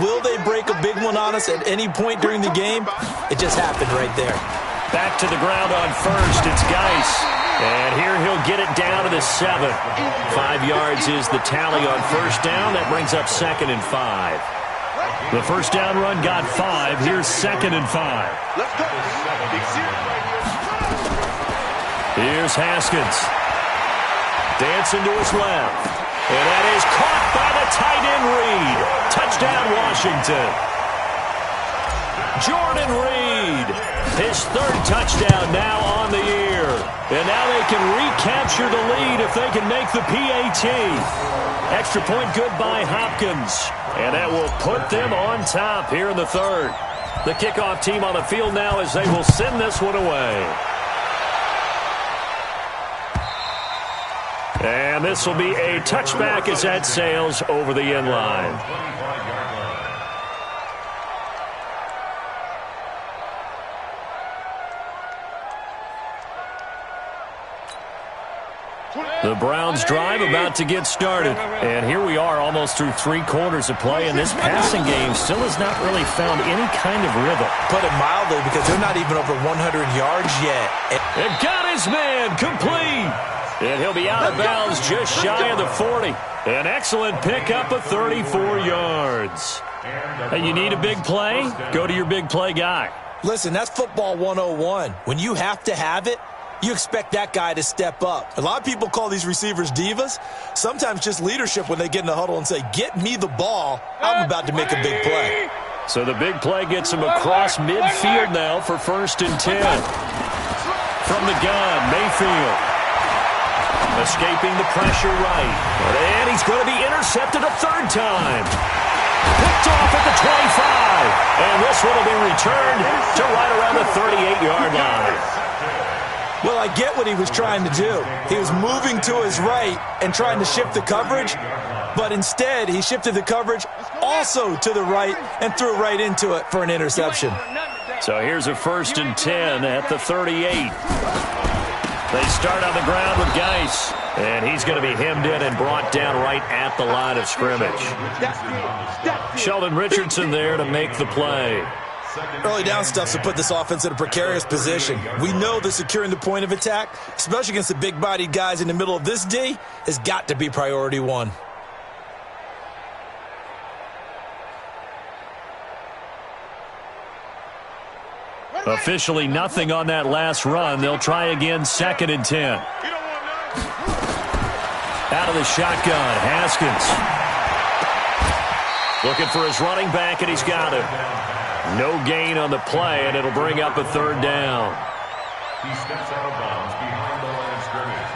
[SPEAKER 7] Will they break a big one on us at any point during the game? It just happened right there.
[SPEAKER 5] Back to the ground on first. It's Geis. And here he'll get it down to the 7. 5 yards is the tally on first down. That brings up 2nd and 5. The first down run got 5. Here's 2nd and 5. Here's Haskins. Dancing to his left. And that is caught by the tight end Reed. Touchdown, Washington. Jordan Reed. His 3rd touchdown now on the year. And now they can recapture the lead if they can make the PAT. Extra point good by Hopkins. And that will put them on top here in the 3rd. The kickoff team on the field now as they will send this one away. And this will be a touchback as that sails over the end line. The Browns drive about to get started. And here we are almost through 3 quarters of play, and this passing game still has not really found any kind of rhythm.
[SPEAKER 7] Put it mildly, because they're not even over 100 yards yet.
[SPEAKER 5] And got his man complete. And he'll be out of bounds just shy of the 40. An excellent pickup of 34 yards. Hey, you need a big play? Go to your big play guy.
[SPEAKER 7] Listen, that's football 101. When you have to have it, you expect that guy to step up. A lot of people call these receivers divas. Sometimes just leadership when they get in the huddle and say, get me the ball. I'm about to make a big play.
[SPEAKER 5] So the big play gets him across midfield now for 1st and 10. From the gun, Mayfield. Escaping the pressure right. And he's going to be intercepted a 3rd time. Picked off at the 25. And this one will be returned to right around the 38-yard line.
[SPEAKER 7] Well, I get what he was trying to do. He was moving to his right and trying to shift the coverage, but instead he shifted the coverage also to the right and threw right into it for an interception.
[SPEAKER 5] So here's a 1st and 10 at the 38. They start on the ground with Geis, and he's going to be hemmed in and brought down right at the line of scrimmage. Sheldon Richardson there to make the play.
[SPEAKER 7] Early down stuff's to put this offense in a precarious position. We know that securing the point of attack, especially against the big-bodied guys in the middle of this D, has got to be priority 1.
[SPEAKER 5] Officially nothing on that last run. They'll try again 2nd and 10. Out of the shotgun, Haskins. Looking for his running back, and he's got him. No gain on the play, and it'll bring up a third down.
[SPEAKER 8] He steps out of bounds behind the line of scrimmage.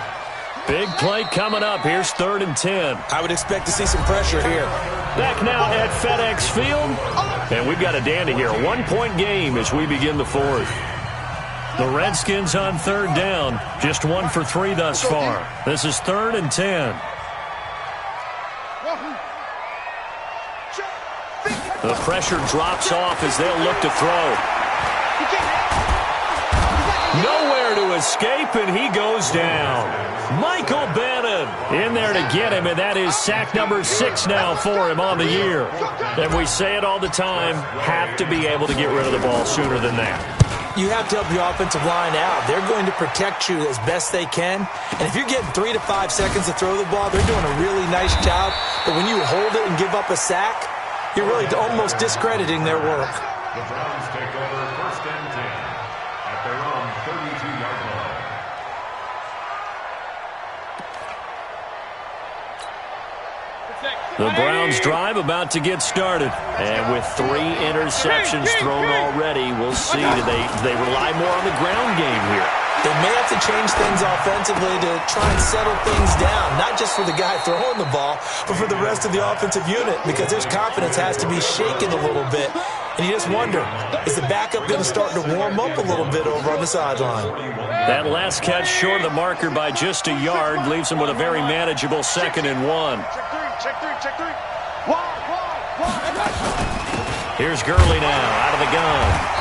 [SPEAKER 5] Big play coming up. Here's 3rd and 10.
[SPEAKER 7] I would expect to see some pressure here.
[SPEAKER 5] Back now at FedEx Field. And we've got a dandy here. 1-point game as we begin the 4th. The Redskins on 3rd down. Just 1 for 3 thus far. This is 3rd and 10. The pressure drops off as they'll look to throw. Nowhere to escape, and he goes down. Michael Bannon in there to get him, and that is sack number 6 now for him on the year. And we say it all the time, have to be able to get rid of the ball sooner than that.
[SPEAKER 7] You have to help your offensive line out. They're going to protect you as best they can. And if you're getting 3 to 5 seconds to throw the ball, they're doing a really nice job. But when you hold it and give up a sack, you're really almost discrediting their work.
[SPEAKER 8] The Browns take over 1st and 10 at their own 32-yard line.
[SPEAKER 5] The Browns drive about to get started. And with 3 interceptions thrown already, we'll see. Do they rely more on the ground game here?
[SPEAKER 7] They may have to change things offensively to try and settle things down, not just for the guy throwing the ball, but for the rest of the offensive unit, because their confidence has to be shaken a little bit. And you just wonder, is the backup going to start to warm up a little bit over on the sideline?
[SPEAKER 5] That last catch short of the marker by just a yard leaves him with a very manageable 2nd and 1. Here's Gurley now out of the gun.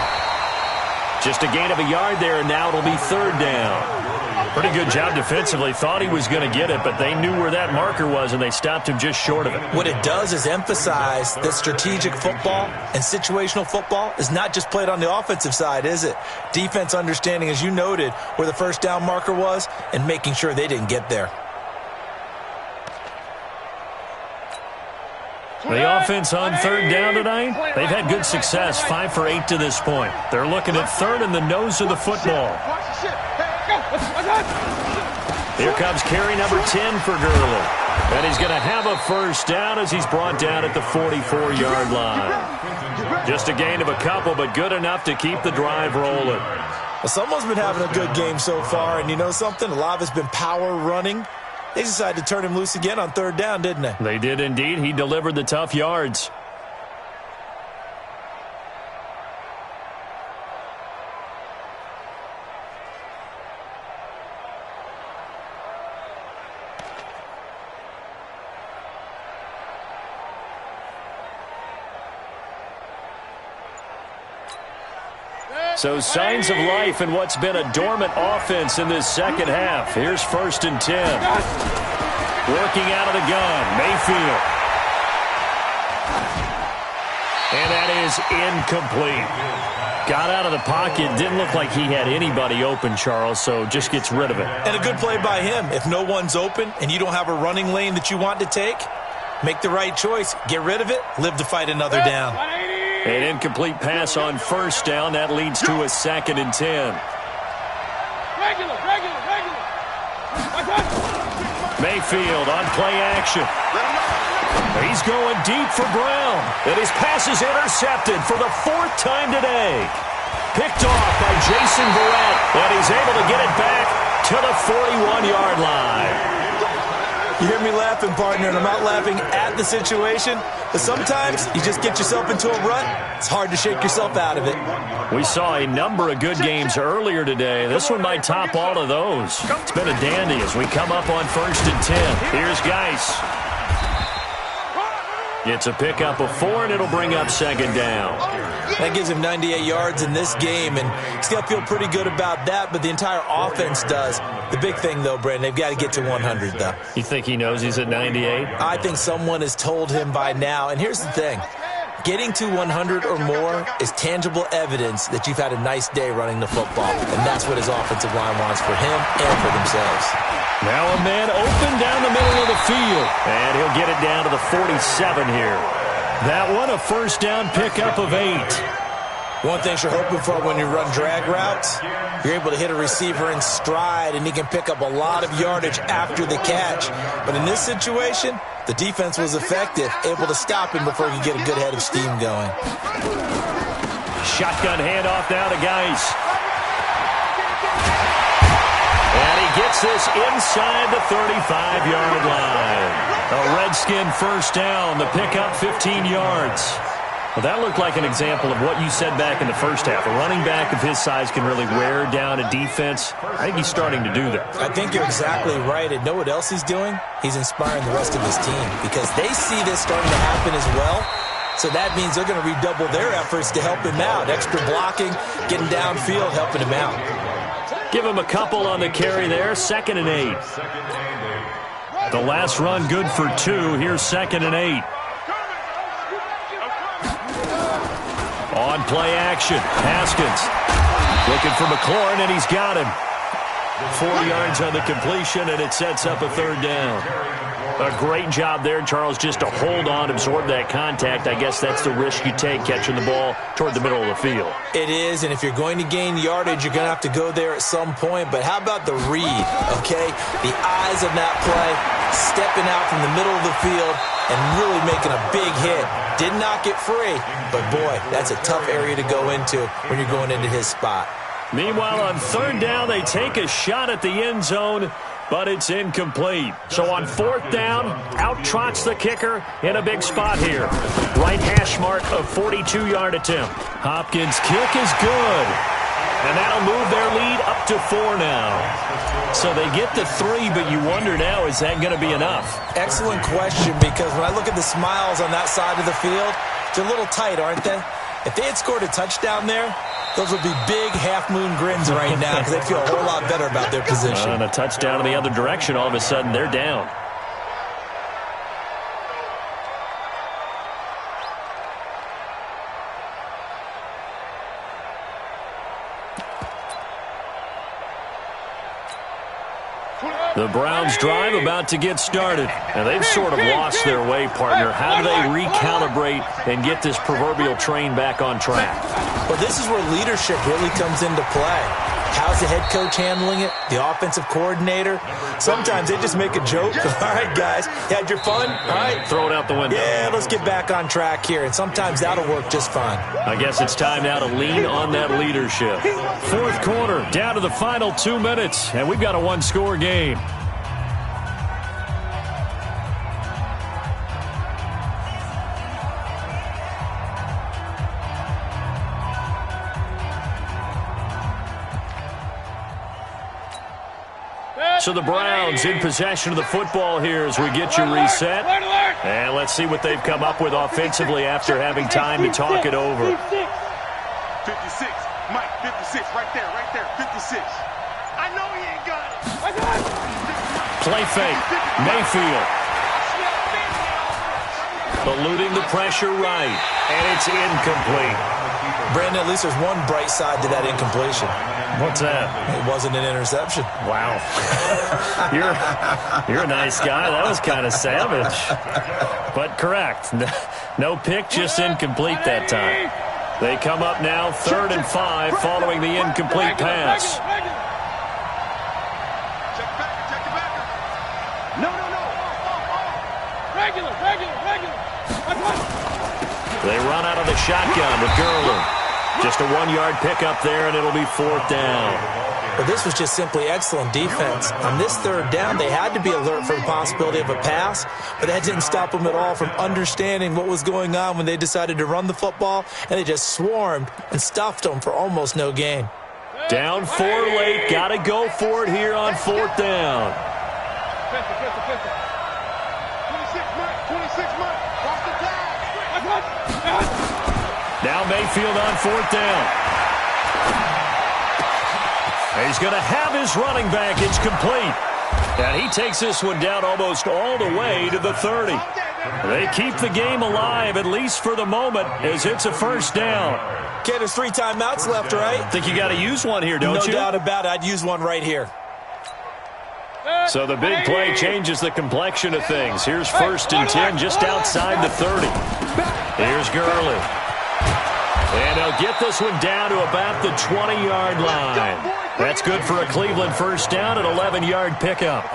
[SPEAKER 5] Just a gain of a yard there, and now it'll be 3rd down. Pretty good job defensively. Thought he was going to get it, but they knew where that marker was, and they stopped him just short of it.
[SPEAKER 7] What it does is emphasize that strategic football and situational football is not just played on the offensive side, is it? Defense understanding, as you noted, where the 1st down marker was and making sure they didn't get there.
[SPEAKER 5] The offense on 3rd down tonight, they've had good success, 5 for 8 to this point. They're looking at 3rd and the nose of the football. Here comes carry number 10 for Gurley. And he's going to have a 1st down as he's brought down at the 44-yard line. Just a gain of a couple, but good enough to keep the drive rolling.
[SPEAKER 7] Well, someone's been having a good game so far, and you know something? A lot of it's been power running. They decided to turn him loose again on 3rd down, didn't they?
[SPEAKER 5] They did indeed. He delivered the tough yards. So signs of life in what's been a dormant offense in this 2nd half. Here's 1st and 10. Working out of the gun, Mayfield. And that is incomplete. Got out of the pocket. Didn't look like he had anybody open, Charles, so just gets rid of it.
[SPEAKER 7] And a good play by him. If no one's open and you don't have a running lane that you want to take, make the right choice. Get rid of it. Live to fight another down.
[SPEAKER 5] An incomplete pass on 1st down. That leads to a 2nd and 10. Mayfield on play action. He's going deep for Brown. And his pass is intercepted for the 4th time today. Picked off by Jason Verrett. And he's able to get it back to the 41-yard line.
[SPEAKER 7] You hear me laughing, partner, and I'm not laughing at the situation, but sometimes you just get yourself into a rut. It's hard to shake yourself out of it.
[SPEAKER 5] We saw a number of good games earlier today. This one might top all of those. It's been a dandy as we come up on 1st and 10. Here's Geis. It's a pickup of 4, and it'll bring up 2nd down.
[SPEAKER 7] That gives him 98 yards in this game, and he's got to feel pretty good about that, but the entire offense does. The big thing, though, Brandon, they've got to get to 100, though.
[SPEAKER 5] You think he knows he's at 98?
[SPEAKER 7] I think someone has told him by now, and here's the thing. Getting to 100 or more is tangible evidence that you've had a nice day running the football, and that's what his offensive line wants for him and for themselves.
[SPEAKER 5] Now a man open down the middle of the field, and he'll get it down to the 47 here. That one a 1st down pickup of 8.
[SPEAKER 7] One thing you're hoping for when you run drag routes, you're able to hit a receiver in stride, and he can pick up a lot of yardage after the catch. But in this situation, the defense was effective, able to stop him before he could get a good head of steam going.
[SPEAKER 5] Shotgun handoff now to Geis. And he gets this inside the 35-yard line. A Redskin first down. The pickup 15 yards. Well, that looked like an example of what you said back in the first half. A running back of his size can really wear down a defense. I think he's starting to do that.
[SPEAKER 7] I think you're exactly right. And know what else he's doing? He's inspiring the rest of his team because they see this starting to happen as well. So that means they're going to redouble their efforts to help him out. Extra blocking, getting downfield, helping him out.
[SPEAKER 5] Give him a couple on the carry there. 2nd and 8. The last run good for 2. Here's 2nd and 8. On play action, Haskins looking for McLaurin, and he's got him. 4 yards on the completion, and it sets up a 3rd down. A great job there, Charles, just to hold on, absorb that contact. I guess that's the risk you take, catching the ball toward the middle of the field.
[SPEAKER 7] It is, and if you're going to gain yardage, you're going to have to go there at some point. But how about the read, okay? The eyes of that play, stepping out from the middle of the field and really making a big hit. Did not get free, but boy, that's a tough area to go into when you're going into his spot.
[SPEAKER 5] Meanwhile, on 3rd down, they take a shot at the end zone, but it's incomplete. So on 4th down, out trots the kicker in a big spot here. Right hash mark of 42-yard attempt. Hopkins' kick is good. And that'll move their lead up to 4 now. So they get to 3, but you wonder now, is that going to be enough?
[SPEAKER 7] Excellent question, because when I look at the smiles on that side of the field, they're a little tight, aren't they? If they had scored a touchdown there, those would be big half-moon grins right now because they feel a whole lot better about their position.
[SPEAKER 5] And a touchdown in the other direction, all of a sudden they're down. The Browns drive about to get started. And they've sort of lost their way, partner. How do they recalibrate and get this proverbial train back on track?
[SPEAKER 7] Well, this is where leadership really comes into play. How's the head coach handling it? The offensive coordinator? Sometimes they just make a joke. All right, guys, you had your fun? All right.
[SPEAKER 5] Throw it out the window.
[SPEAKER 7] Yeah, let's get back on track here. And sometimes that'll work just fine.
[SPEAKER 5] I guess it's time now to lean on that leadership. 4th quarter, down to the final 2 minutes, and we've got a 1-score game. So the Browns in possession of the football here as we get you reset. And let's see what they've come up with offensively after having time to talk it over.
[SPEAKER 6] 56, Mike, 56, right there, 56. I know he ain't got it.
[SPEAKER 5] Play fake, Mayfield. Eluding the pressure right, and it's incomplete.
[SPEAKER 7] Brandon, at least there's one bright side to that incompletion.
[SPEAKER 5] What's that?
[SPEAKER 7] It wasn't an interception.
[SPEAKER 5] Wow. You're a nice guy. That was kind of savage. But correct. No pick, just incomplete that time. They come up now 3rd and 5 following the incomplete pass.
[SPEAKER 6] Regular.
[SPEAKER 5] They run out of the shotgun with Gurley. Just a 1-yard pickup there, and it'll be 4th down.
[SPEAKER 7] But this was just simply excellent defense. On this 3rd down, they had to be alert for the possibility of a pass, but that didn't stop them at all from understanding what was going on when they decided to run the football, and they just swarmed and stuffed them for almost no gain.
[SPEAKER 5] Down 4 late. Got to go for it here on 4th down.
[SPEAKER 6] 26, Mike. Watch the tag.
[SPEAKER 5] Now Mayfield on 4th down. He's going to have his running back. It's complete. And he takes this one down almost all the way to the 30. They keep the game alive, at least for the moment, as it's a 1st down.
[SPEAKER 7] Okay, there's 3 timeouts left, right?
[SPEAKER 5] Think you got to use one here, don't you?
[SPEAKER 7] No doubt about it. I'd use one right here.
[SPEAKER 5] So the big play changes the complexion of things. Here's 1st and 10 just outside the 30. Here's Gurley. And they'll get this one down to about the 20-yard line. That's good for a Cleveland first down, an 11-yard pickup.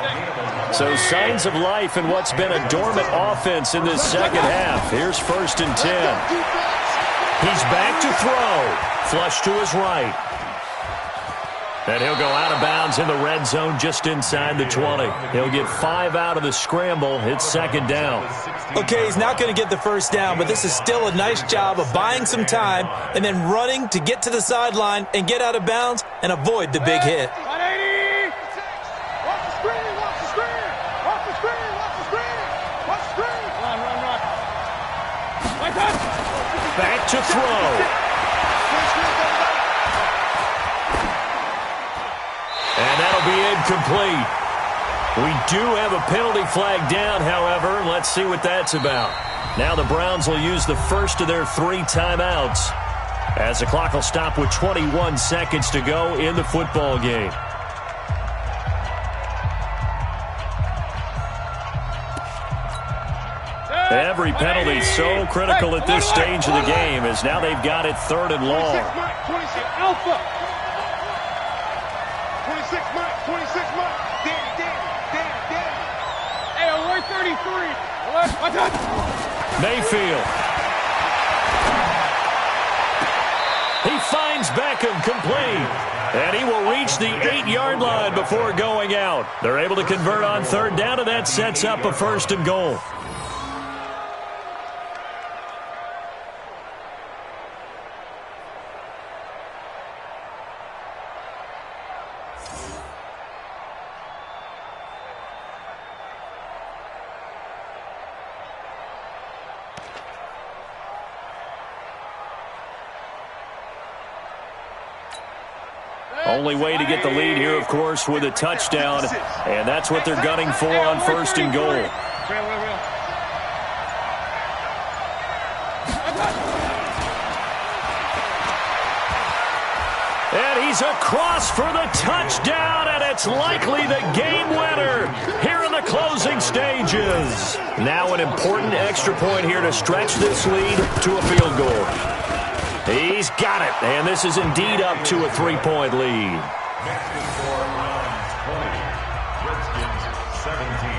[SPEAKER 5] So signs of life in what's been a dormant offense in this second half. Here's 1st and 10. He's back to throw. Flush to his right. And he'll go out of bounds in the red zone just inside the 20. He'll get 5 out of the scramble. It's 2nd down.
[SPEAKER 7] Okay, he's not going to get the first down, but this is still a nice job of buying some time and then running to get to the sideline and get out of bounds and avoid the big hit.
[SPEAKER 6] Watch the screen, watch the screen. Watch the screen, watch the screen. Watch the screen. Run.
[SPEAKER 5] Back to throw. And that'll be incomplete. We do have a penalty flag down, however. Let's see what that's about. Now the Browns will use the first of their 3 timeouts as the clock will stop with 21 seconds to go in the football game. Every penalty so critical at this stage of the game as now they've got it 3rd and long.
[SPEAKER 6] 26 Alpha. 26 Mike. 26 Mike. Danny. Hey, alert 33. Alert. Watch out.
[SPEAKER 5] Mayfield. He finds Beckham complete. And he will reach the 8-yard line before going out. They're able to convert on 3rd down, and that sets up a 1st and goal. Only way to get the lead here, of course, with a touchdown. And that's what they're gunning for on 1st and goal. And he's across for the touchdown, and it's likely the game winner here in the closing stages. Now an important extra point here to stretch this lead to a field goal. He's got it, and this is indeed up to a 3-point lead.
[SPEAKER 8] Next is for Browns 20, Redskins 17.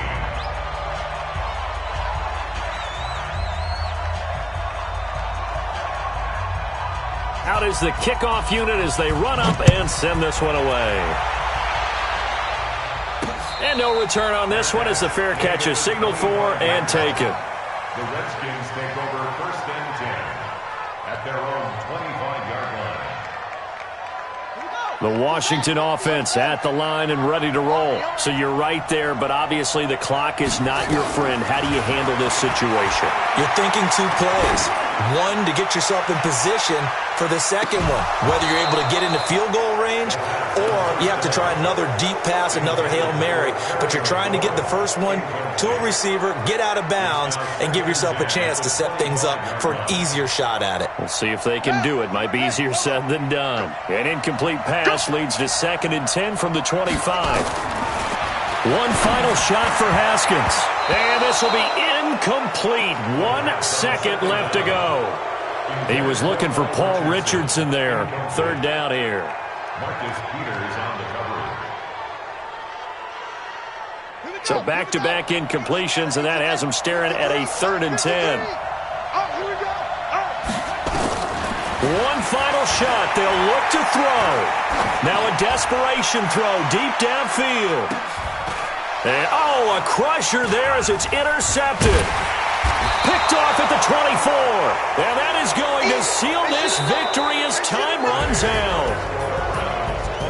[SPEAKER 5] Out is the kickoff unit as they run up and send this one away. And no return on this one as the fair catch is signaled for and taken.
[SPEAKER 8] The Redskins take over 1st and 10 at their own 25-yard line.
[SPEAKER 5] The Washington offense at the line and ready to roll. So you're right there, but obviously the clock is not your friend. How do you handle this situation?
[SPEAKER 7] You're thinking 2 plays. One, to get yourself in position for the second one, whether you're able to get into field goal range or you have to try another deep pass, another Hail Mary, but you're trying to get the first one to a receiver, get out of bounds, and give yourself a chance to set things up for an easier shot at it.
[SPEAKER 5] We'll see if they can do it. Might be easier said than done. An incomplete pass leads to 2nd and 10 from the 25. One final shot for Haskins. And this will be incomplete. 1 second left to go. He was looking for Paul Richardson there. 3rd down here.
[SPEAKER 8] Marcus Peters on the coverage.
[SPEAKER 5] So back-to-back incompletions, and that has him staring at a 3rd and 10. One final shot. They'll look to throw. Now a desperation throw deep downfield. And, oh, a crusher there as it's intercepted. Picked off at the 24. And that is going to seal this victory as time runs out.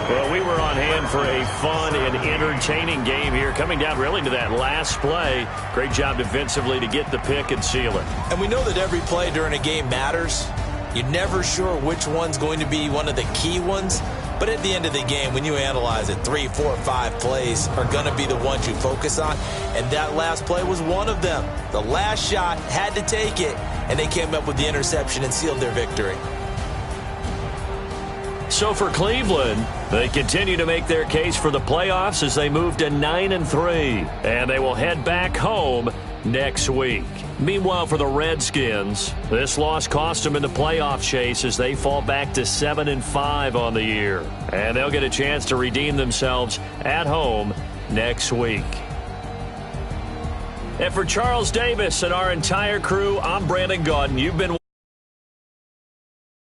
[SPEAKER 5] Well, we were on hand for a fun and entertaining game here, coming down really to that last play. Great job defensively to get the pick and seal it.
[SPEAKER 7] And we know that every play during a game matters. You're never sure which one's going to be one of the key ones. But at the end of the game, when you analyze it, 3, 4, 5 plays are going to be the ones you focus on. And that last play was one of them. The last shot had to take it, and they came up with the interception and sealed their victory.
[SPEAKER 5] So for Cleveland, they continue to make their case for the playoffs as they move to 9-3. And they will head back home next week. Meanwhile, for the Redskins, this loss cost them in the playoff chase as they fall back to 7-5 on the year. And they'll get a chance to redeem themselves at home next week. And for Charles Davis and our entire crew, I'm Brandon Gaudin. You've been